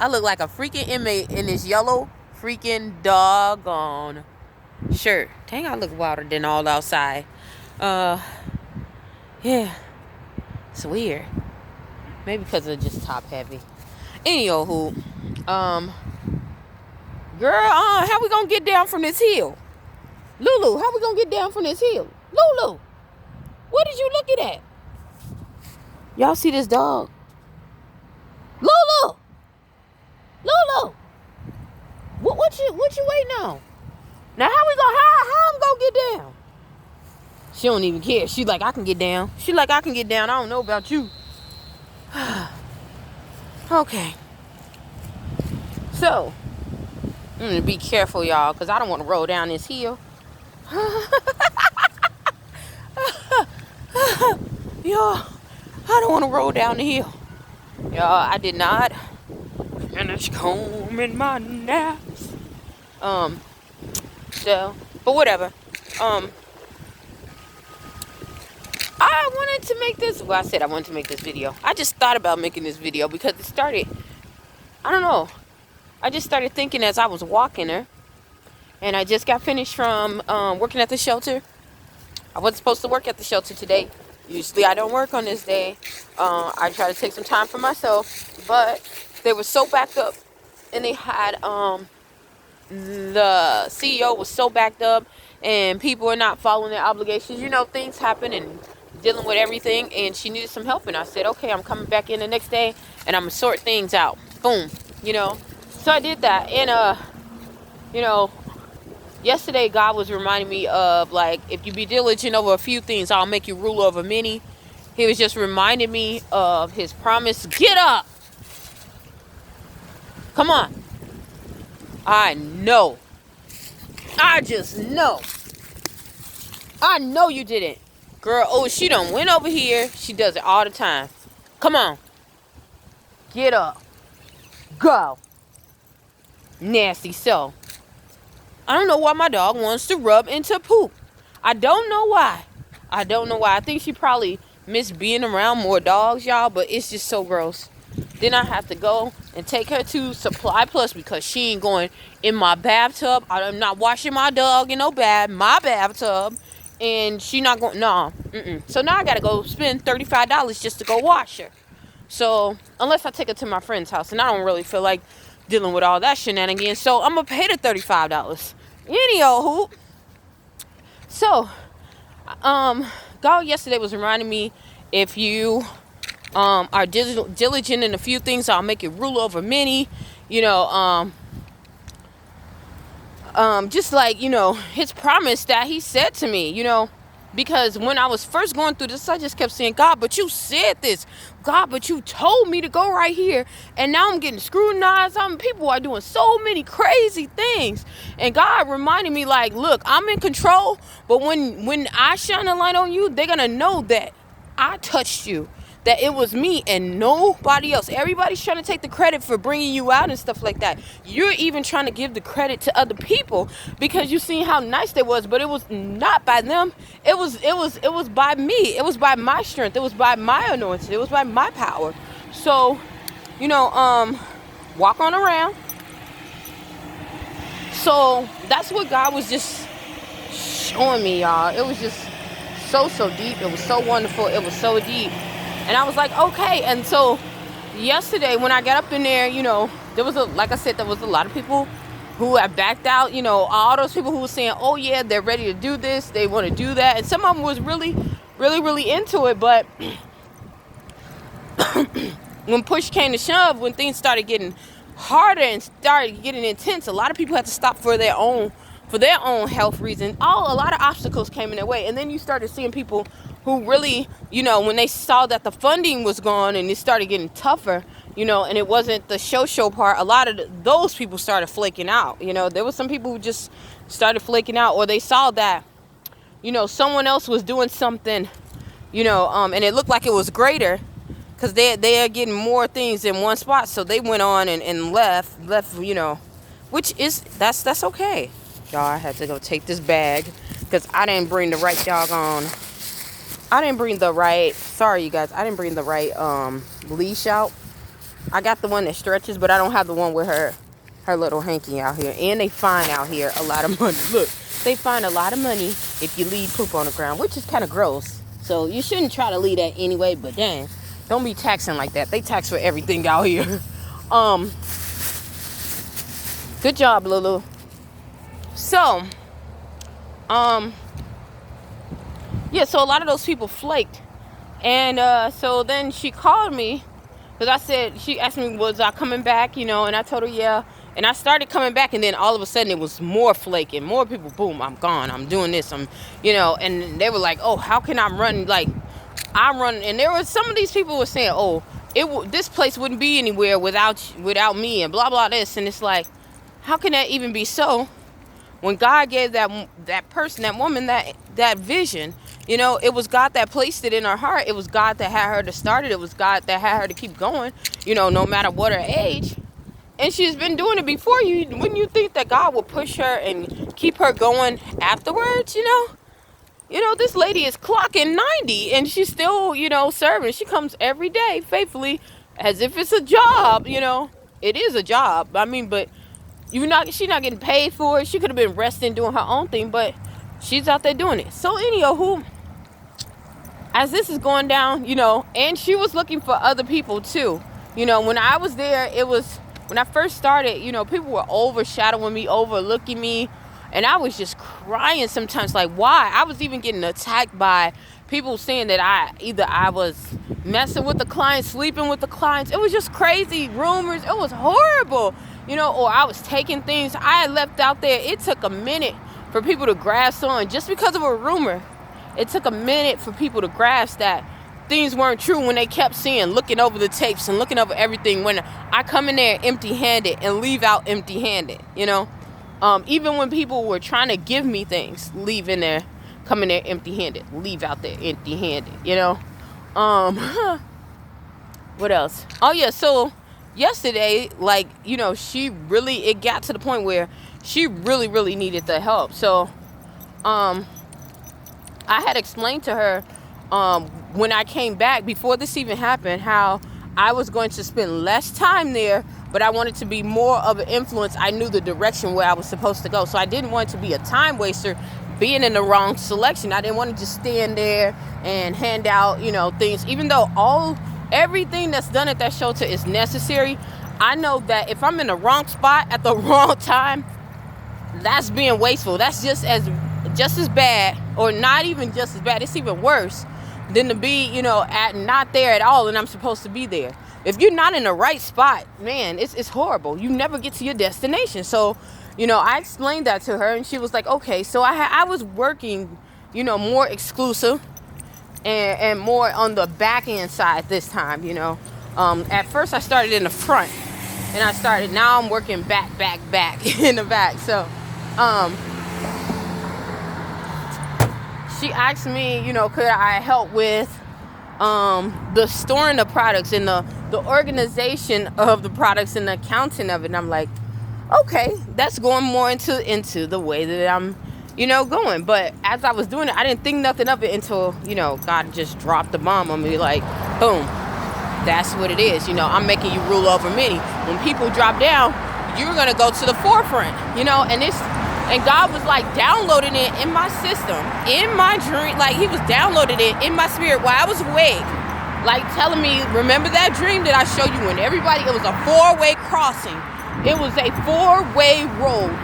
I look like a freaking inmate in this yellow freaking doggone shirt. Dang, I look wilder than all outside. Yeah. It's weird. Maybe because of just top heavy. Anywho, girl, how we gonna get down from this hill? Lulu, how we gonna get down from this hill? Lulu, what did you looking at? Y'all see this dog? Lulu! Lulu! What you waiting on? Now how I'm gonna get down? She don't even care. She like, I can get down. She like, I can get down. I don't know about you. Okay. So, I'm gonna be careful, y'all, because I don't want to roll down this hill. Y'all, I don't want to roll down the hill. Y'all, I did not finish combing my naps. So, but whatever. I wanted to make this, well, I said I wanted to make this video. I just thought about making this video because it started, I don't know. I just started thinking as I was walking her. And I just got finished from working at the shelter. I wasn't supposed to work at the shelter today. Usually I don't work on this day. I try to take some time for myself. But they were so backed up. And they had, the CEO was so backed up. And people are not following their obligations. You know, things happen and dealing with everything. And she needed some help. And I said, okay, I'm coming back in the next day. And I'm going to sort things out. Boom. You know. So I did that. And, you know, yesterday, God was reminding me of, like, if you be diligent over a few things, I'll make you ruler over many. He was just reminding me of his promise. Get up. Come on. I know. I just know. I know you didn't. Girl, oh, she done went over here. She does it all the time. Come on. Get up. Go. Nasty self. I don't know why my dog wants to rub into poop. I don't know why. I don't know why. I think she probably missed being around more dogs, y'all. But it's just so gross. Then I have to go and take her to Supply Plus because she ain't going in my bathtub. I'm not washing my dog in my bathtub. And she not going, no. So now I got to go spend $35 just to go wash her. So unless I take her to my friend's house. And I don't really feel like dealing with all that shenanigans. So I'm going to pay the $35. Anywho, so, God yesterday was reminding me, if you, are diligent in a few things, I'll make you rule over many, you know, just like, you know, his promise that he said to me, you know, because when I was first going through this, I just kept saying, God, but you said this. God, but you told me to go right here. And now I'm getting scrutinized. People are doing so many crazy things. And God reminded me, like, look, I'm in control. But when I shine a light on you, they're going to know that I touched you. That it was me and nobody else. Everybody's trying to take the credit for bringing you out and stuff like that. You're even trying to give the credit to other people because you seen how nice they was, but it was not by them. It was by me. It was by my strength. It was by my anointing. It was by my power. So, you know, walk on around. So that's what God was just showing me, y'all. It was just so deep. It was so wonderful. It was so deep. And I was like, okay. And so yesterday when I got up in there, you know, like I said, there was a lot of people who have backed out, you know, all those people who were saying, oh yeah, they're ready to do this. They want to do that. And some of them was really into it. But when push came to shove, when things started getting harder and started getting intense, a lot of people had to stop for their own health reasons. A lot of obstacles came in their way. And then you started seeing people who really, you know, when they saw that the funding was gone and it started getting tougher, you know, and it wasn't the show part, a lot of those people started flaking out. You know, there was some people who just started flaking out, or they saw that, you know, someone else was doing something, you know, and it looked like it was greater because they are getting more things in one spot. So they went on and left, you know, which is, that's okay. Y'all, I had to go take this bag because I didn't bring the right sorry you guys, I didn't bring the right leash out. I got the one that stretches, but I don't have the one with her little hanky out here. And they find out here a lot of money. Look, they find a lot of money if you leave poop on the ground, which is kind of gross. So you shouldn't try to leave that anyway, but dang, don't be taxing like that. They tax for everything out here. Good job, Lulu. So, yeah, so a lot of those people flaked. And so then she called me because she asked me, was I coming back, and I told her, yeah. And I started coming back, and then all of a sudden it was more flaking, more people, boom, I'm gone, I'm doing this, and they were like, oh, how can I run, like, I'm running, and there was, some of these people were saying, oh, this place wouldn't be anywhere without me, and blah, blah, this, and it's like, how can that even be so? When God gave that person, that woman, that vision, it was God that placed it in her heart. It was God that had her to start it. It was God that had her to keep going, no matter what her age. And she's been doing it before. Wouldn't you think that God would push her and keep her going afterwards, this lady is clocking 90 and she's still, serving. She comes every day faithfully as if it's a job, It is a job. I mean, but she's not getting paid for it. She could have been resting doing her own thing, but she's out there doing it. So anywho, as this is going down, and she was looking for other people too. When I was there, when I first started, people were overshadowing me, overlooking me, and I was just crying sometimes, like, why? I was even getting attacked by people saying that I was messing with the clients, sleeping with the clients. It was just crazy rumors. It was horrible. Or I was taking things I had left out there. It took a minute for people to grasp on just because of a rumor. It took a minute for people to grasp that things weren't true when they kept looking over the tapes and looking over everything. When I come in there empty-handed and leave out empty-handed, even when people were trying to give me things, leave in there, come in there empty-handed, leave out there empty-handed, What else? Oh, yeah, so yesterday, it got to the point where she really, really needed the help. So, I had explained to her, when I came back, before this even happened, how I was going to spend less time there, but I wanted to be more of an influence. I knew the direction where I was supposed to go. So I didn't want to be a time waster being in the wrong selection. I didn't want to just stand there and hand out, things, even though everything that's done at that shelter is necessary. I know that if I'm in the wrong spot at the wrong time, that's being wasteful. That's just as bad, or not even just as bad. It's even worse than to be, not there at all, and I'm supposed to be there. If you're not in the right spot, man, it's horrible. You never get to your destination. So, I explained that to her, and she was like, okay. So I was working, more exclusive and more on the back end side this time, At first I started in the front, and now I'm working back in the back. So, she asked me, could I help with the storing the products and the organization of the products and the accounting of it. And I'm like, okay, that's going more into the way that I'm, going. But as I was doing it, I didn't think nothing of it until, God just dropped the bomb on me, like, boom, that's what it is. I'm making you rule over many. When people drop down, you're going to go to the forefront, and God was like downloading it in my system, in my dream. Like he was downloading it in my spirit while I was awake. Like telling me, remember that dream that I showed you when it was a 4-way crossing. It was a 4-way road.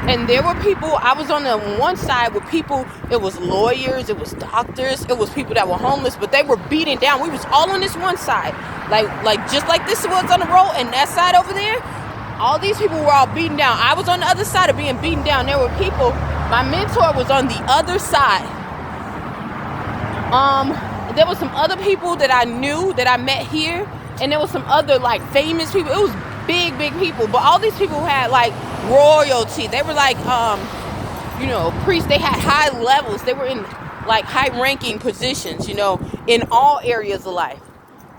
And there were people, I was on the one side with people, it was lawyers, it was doctors, it was people that were homeless, but they were beaten down. We was all on this one side. Like just like this was on the road, and that side over there, all these people were all beaten down. I was on the other side of being beaten down. There were people, my mentor was on the other side. There was some other people that I knew that I met here, and there was some other famous people. It was big people, but all these people had royalty. They were priests. They had high levels. They were in high ranking positions, in all areas of life.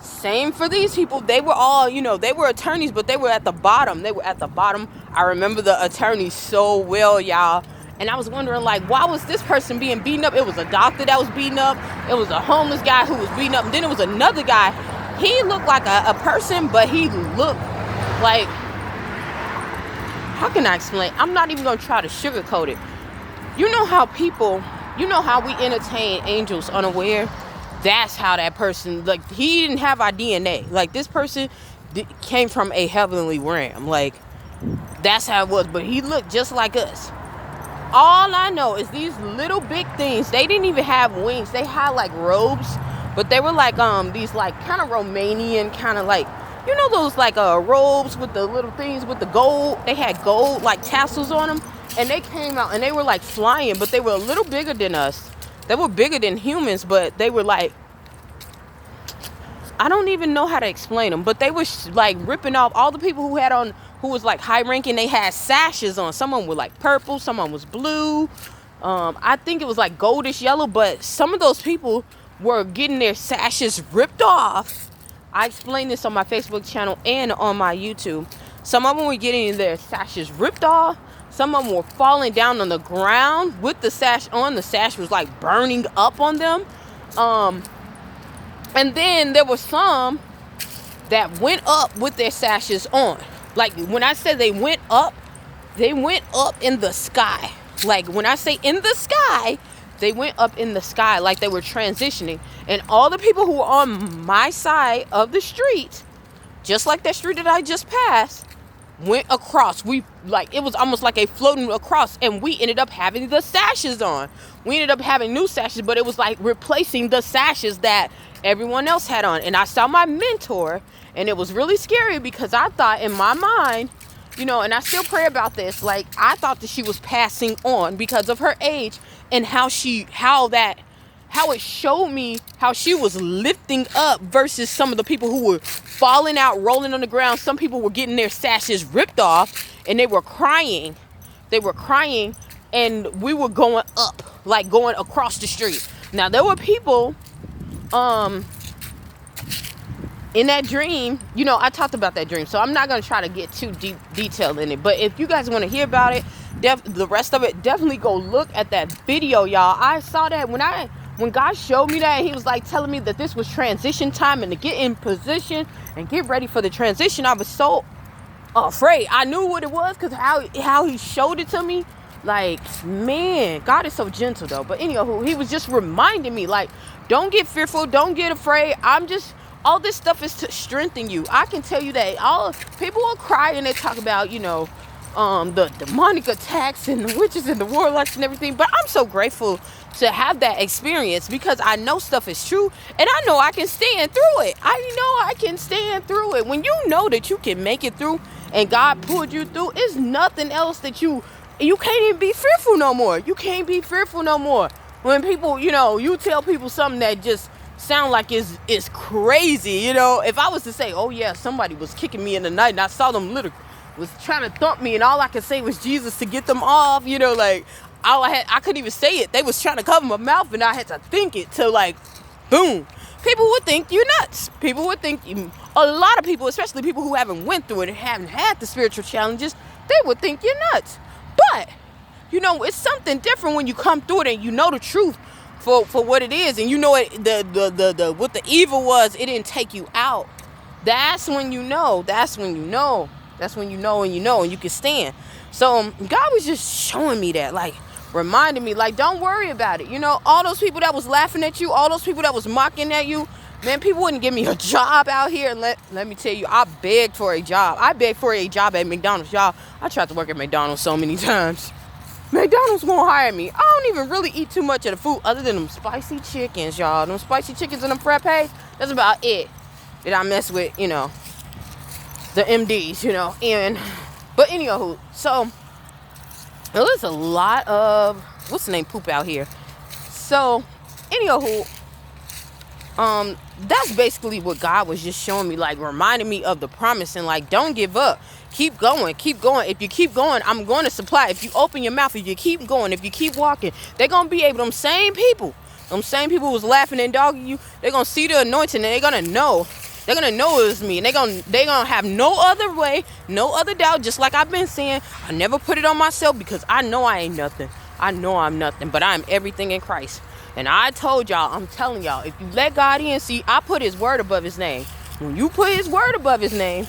Same for these people. They were all, they were attorneys, but they were at the bottom. I remember the attorneys so well, y'all. And I was wondering, why was this person being beaten up? It was a doctor that was beaten up. It was a homeless guy who was beaten up. And then it was another guy He looked like a person, but he looked like, how can I explain? I'm not even going to try to sugarcoat it. You know how we entertain angels unaware? That's how that person, like, he didn't have our DNA. Like, this person came from a heavenly realm. Like, that's how it was. But he looked just like us. All I know is these little big things, they didn't even have wings. They had like robes, but they were like these like kind of Romanian kind of like, you know, those like robes with the little things with the gold. They had gold like tassels on them, and they came out and they were like flying, but they were a little bigger than us. They were bigger than humans, but they were like, I don't even know how to explain them, but they were like ripping off all the people who was like high ranking. They had sashes on. Some of them were like purple, some of them was blue. I think it was like goldish yellow, but some of those people were getting their sashes ripped off. I explained this on my Facebook channel and on my YouTube. Some of them were getting their sashes ripped off. Some of them were falling down on the ground with the sash on. The sash was like burning up on them. And then there were some that went up with their sashes on. Like, when I said they went up in the sky. Like, when I say in the sky, they went up in the sky like they were transitioning. And all the people who were on my side of the street, just like that street that I just passed, went across. It was almost like a floating across, and we ended up having the sashes on. We ended up having new sashes, but it was like replacing the sashes that everyone else had on. And I saw my mentor, and it was really scary because I thought in my mind, you know, and I still pray about this, like, I thought that she was passing on because of her age and how it showed me how she was lifting up versus some of the people who were falling out, rolling on the ground. Some people were getting their sashes ripped off and they were crying. And we were going up, like going across the street. Now, there were people in that dream, you know, I talked about that dream, so I'm not going to try to get too deep detailed in it. But if you guys want to hear about it, the rest of it, definitely go look at that video, y'all. I saw that when God showed me that, he was like telling me that this was transition time and to get in position and get ready for the transition. I was so afraid. I knew what it was because how he showed it to me. Like, man, God is so gentle though. But anyhow, he was just reminding me, like, don't get fearful, don't get afraid. All this stuff is to strengthen you. I can tell you that all people will cry and they talk about, you know, the demonic attacks and the witches and the warlocks and everything. But I'm so grateful to have that experience because I know stuff is true and I know I can stand through it. When you know that you can make it through and God pulled you through, it's nothing else that you can't even be fearful no more. You can't be fearful no more. When people, you know, you tell people something that just sound like it's crazy, you know. If I was to say, oh yeah, somebody was kicking me in the night and I saw them was trying to thump me and all I could say was Jesus to get them off, you know, like I couldn't even say it. They was trying to cover my mouth and I had to think it to like, boom. People would think you're nuts. People would think a lot of people, especially people who haven't went through it and haven't had the spiritual challenges, they would think you're nuts. But, you know, it's something different when you come through it and you know the truth for what it is, and you know it, the what the evil was, it didn't take you out. That's when you know and you can stand. So God was just showing me that, like, reminding me, like, don't worry about it. You know, all those people that was laughing at you, all those people that was mocking at you, man, people wouldn't give me a job out here. And let me tell you, I begged for a job. I begged for a job at McDonald's, y'all. I tried to work at McDonald's so many times. McDonald's won't hire me. I don't even really eat too much of the food other than them spicy chickens, y'all. Them spicy chickens and them frappes, that's about it that I mess with, you know, the MDs, you know. But anywho, so there's a lot of, what's the name, poop out here. So anywho, that's basically what God was just showing me, like reminding me of the promise and like, don't give up. Keep going. If you keep going, I'm going to supply. If you open your mouth, if you keep going, if you keep walking, they're going to be able, them same people who was laughing and dogging you, they're going to see the anointing and they're going to know it was me. And they're going to have no other way, no other doubt. Just like I've been saying, I never put it on myself because I know I ain't nothing. I know I'm nothing, but I'm everything in Christ. And I told y'all, I'm telling y'all, if you let God in, see, I put his word above his name. When you put his word above his name,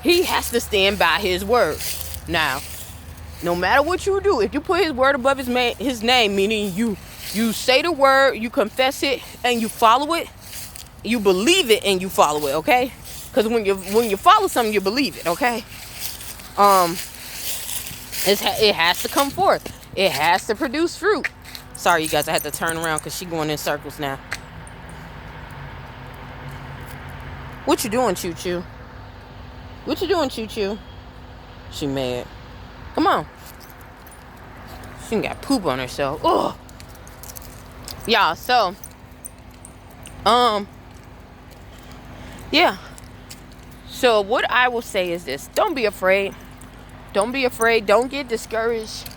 he has to stand by his word. Now, no matter what you do, if you put his word above his name, meaning you say the word, you confess it, and you follow it, you believe it and you follow it, okay? Because when you follow something, you believe it, okay? It has to come forth. It has to produce fruit. Sorry, you guys, I had to turn around because she's going in circles now. What you doing, Choo Choo? What you doing, Choo Choo? She mad. Come on. She got poop on herself. Ugh. Y'all, so, yeah. So what I will say is this. Don't be afraid. Don't be afraid. Don't get discouraged.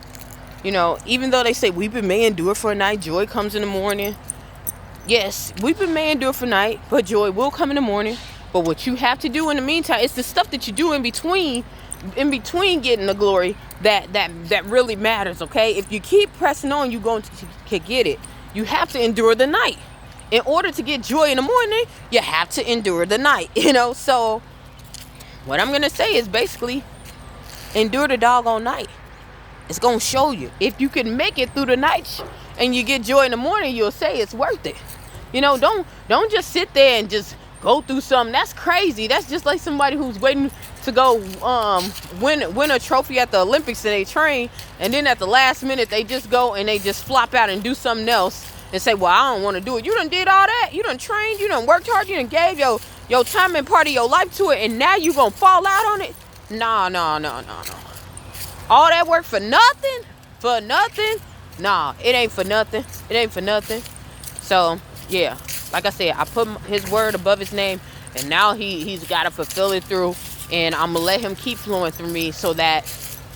You know, even though they say weeping may endure for a night, joy comes in the morning. Yes, weeping may endure for night, but joy will come in the morning. But what you have to do in the meantime, it's the stuff that you do in between getting the glory that really matters, okay? If you keep pressing on, you're going to get it. You have to endure the night. In order to get joy in the morning, you have to endure the night, you know? So what I'm going to say is basically endure the doggone night. It's going to show you. If you can make it through the night and you get joy in the morning, you'll say it's worth it. You know, don't just sit there and just go through something. That's crazy. That's just like somebody who's waiting to go win a trophy at the Olympics and they train, and then at the last minute they just go and they just flop out and do something else and say, well, I don't want to do it. You done did all that. You done trained. You done worked hard. You done gave your time and part of your life to it, and now you gonna fall out on it? No. All that work for nothing? For nothing? Nah, it ain't for nothing. It ain't for nothing. So, yeah. Like I said, I put his word above his name, and now he's got to fulfill it through, and I'm going to let him keep flowing through me so that,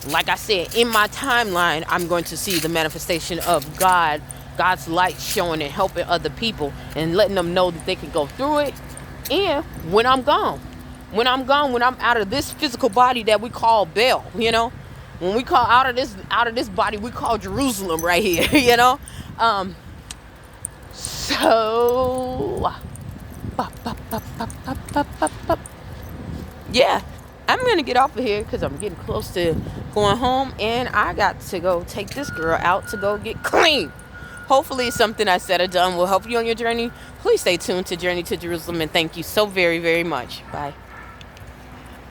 like I said, in my timeline, I'm going to see the manifestation of God's light showing and helping other people and letting them know that they can go through it. And when I'm gone, when I'm out of this physical body that we call Bel, you know, when we call out of this body, we call Jerusalem right here, you know. So, yeah, I'm going to get off of here because I'm getting close to going home, and I got to go take this girl out to go get clean. Hopefully something I said or done will help you on your journey. Please stay tuned to Journey to Jerusalem, and thank you so very, very much. Bye.